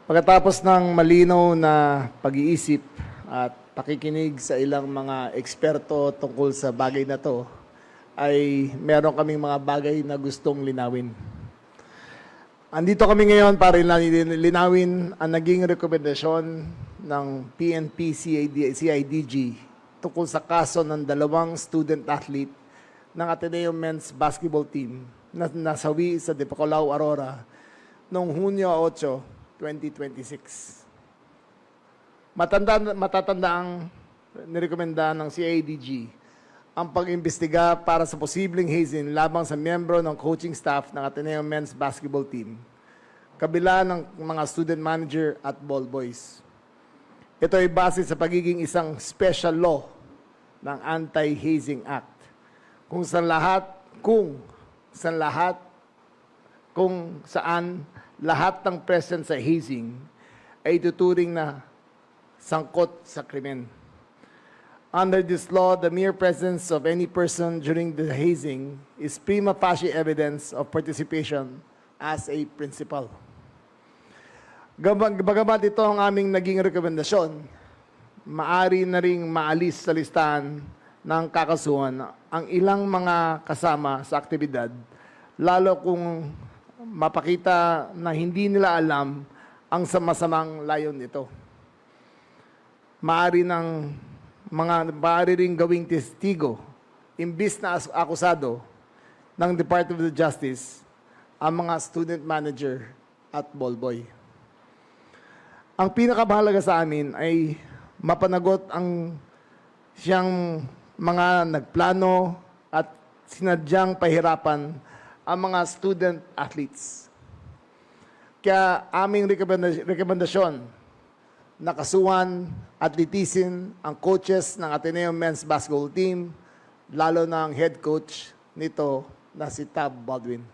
Pagkatapos ng malinaw na pag-iisip at pakikinig sa ilang mga eksperto tungkol sa bagay na to, ay meron kaming mga bagay na gustong linawin. Andito kami ngayon para linawin ang naging rekomendasyon ng PNP CIDG tungkol sa kaso ng dalawang student athlete ng Ateneo Men's Basketball Team na nasawi sa Dipacolaw, Aurora noong Hunyo 8, 2026. Matatandaang nirekomenda ng CIDG ang pag-imbestiga para sa posibleng hazing labang sa miyembro ng coaching staff ng Ateneo Men's Basketball Team, kabila ng mga student manager at ball boys. Ito ay base sa pagiging isang special law ng Anti-Hazing Act, kung saan lahat ng present sa hazing ay tuturing na sangkot sa krimen. Under this law, the mere presence of any person during the hazing is prima facie evidence of participation as a principal. Bagamat ito ang aming naging rekomendasyon, maari na ring maalis sa listahan ng kakasuhan ang ilang mga kasama sa aktibidad, lalo kung mapakita na hindi nila alam ang masamang layon nito. Maaari ring gawing testigo, imbis na akusado ng Department of Justice ang mga student manager at ball boy. Ang pinakamahalaga sa amin ay mapanagot ang siyang mga nagplano at sinadyang pahirapan ang mga student athletes. Kaya aming rekomendasyon na kasuhan at litisin ang coaches ng Ateneo Men's Basketball Team, lalo na ang head coach nito na si Tab Baldwin.